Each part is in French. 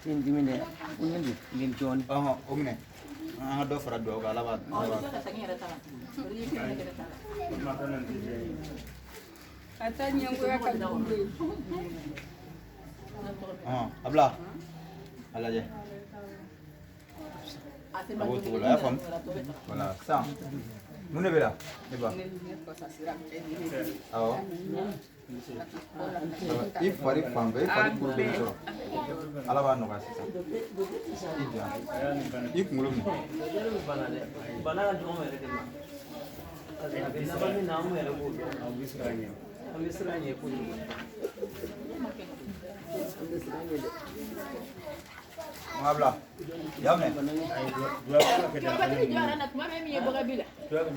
Tin dimine undi ngin jon. Omne. Do fara do ga laba. Ata nyango ya kadumbe. Abla. Alaje. Ya fam. Voilà, ça. Nous ne verra. Deba. Il faut aller prendre, il faut aller pour le jour. Ala va nous passer ça. Il faut nous. Banana jomo ele kema. Nabani namu ele ko. Amisranye ko. Abla. Yamne.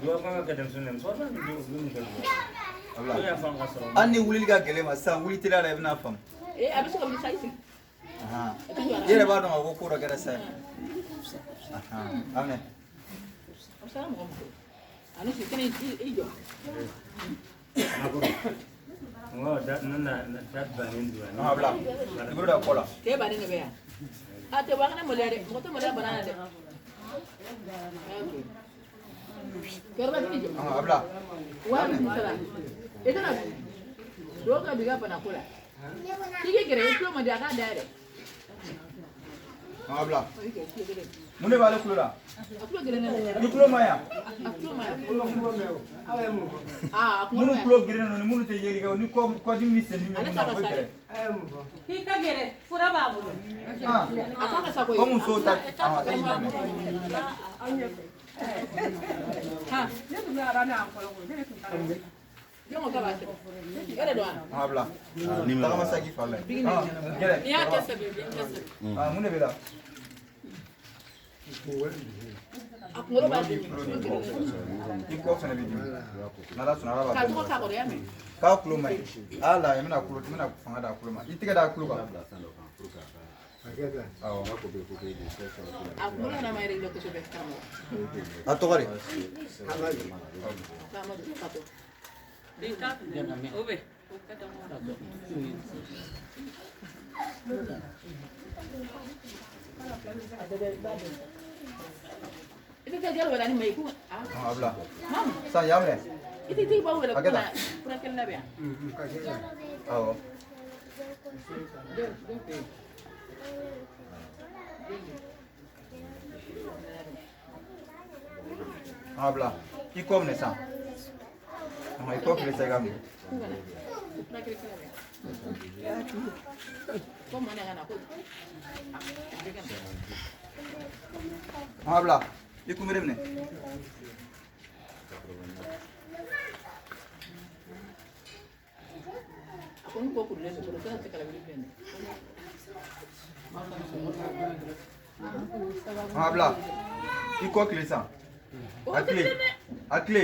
Dua ka kedem sunem so na Abla. Anni wulil ga gele ma sa wuli tira la ibna fam. Abisu ko misai si. Yere ba don ko ko ga sa. Amne. Assalamu alaikum. Anu si kene ijo. dat banin dua. Abla. Ibro da kola. Ke ba ne be ya. Ate wa kana molere, ko to molere banana de. Kerba ijo. Abla. Wa ni sala. Ita na doka biga pana kula. Kike gere ko ma da ka dare. Abla. Mune bale kulura. Akulo gere na. Ni kulo maya. Akulo ma. Munu kulo gere no ni munu te yeri ga ni ko di mi sen ni Ana saka sare. Hika gere fura babu. Aka ka sako. Como so ta Ha. Ne tuna rana ko ko ne tuna. Yo ka ba. Gere do ana. Abla. Ni ma masaki fale. Gere. Ya kese be, kese. Mune bela. Akulo ba de. Iko fene bi. Nala sunara ba. Ka to ka ko ya me. Ka kulo mai. Ala ya mina kulo fanga da kulo mai. Itiga da kulo ba. Akulo na mai ringo ko se be kamo. Atogari. Kamo de pato. Bika. Obe. Itu kerja lo berani mai ku. Abla. Sa yamne. Itu bawa lo kuna. Kuna kena be. Awo. Abla. Iko mne sa. Iko kile sa gamni. Kuna kena be. Como mana kana ku. Abla. Iku mere mne. Aku ni ko ku le so ko kana te kala bi bene. Abla. Iko kile sa. Akle. Akle.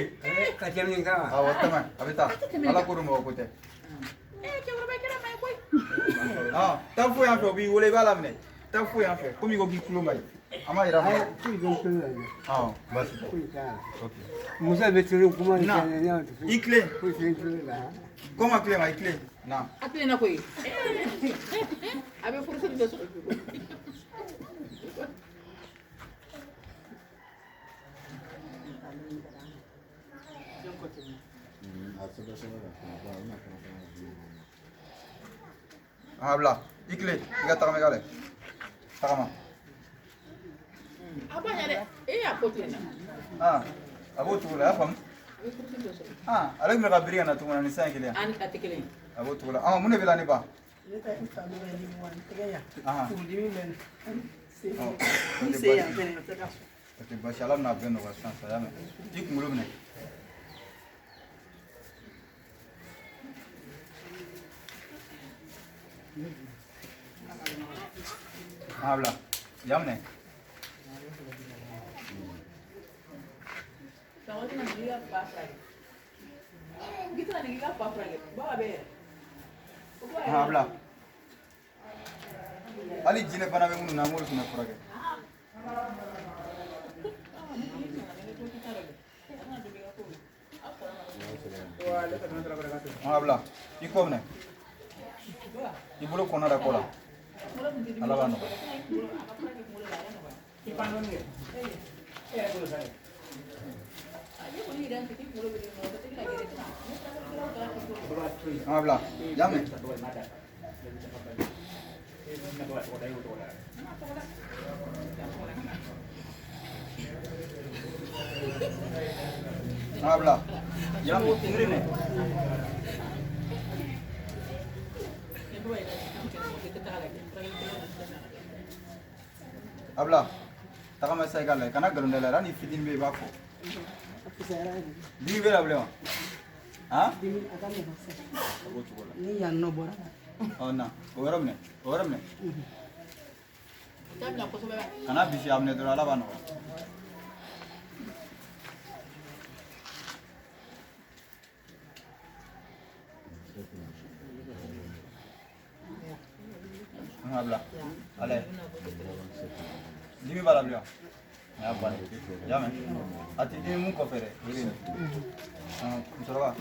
Ka tiam nga. Awo tama. Abita. Ala ko rumo ko te. Ke ora ba kera mai ku. Ta fu yan fe bi wole bala mne. Ta fu yan fe. Komi ko gi kulo mai. Ama ira mo. Basi. Okay. Musa betiri kuma Na. Ikle. Koma kle ma ikle. Na. Ati na ko yi. Abe fursa de so. Abla. Ikle. Iga takame gale. Takama. Apa ya de? Apote na. Abo tugula afam. Alek me kabiri na tuguna ni sanki le. Ani atikele. Abo tugula. Mune bila ni ba. Okay, bashalam na beno wa chance ya me. Ik mulo mne. Habla. Yamne. Tahu tu nak dia apa lagi? Kita nak dia apa lagi? Bawa be. Habla. Ali jine fana be munu na molu fina furake. Habla. Iko mne. Ibulo kona da kola. Alaba no. Habla. Llame. Habla. Llame. Habla. Takama sai kala kana garunda la rani fitin be ba ko. Dimi be la blema. Ha? Ni yan no bora. Oh na. Oram ne. Jam na ko so ba. Kana bisi amne dora la bano. Habla. Ale. Dimi bala blema. Ya bala. Ya men. Ati dimi mu ko fere. Ah, musoro ba.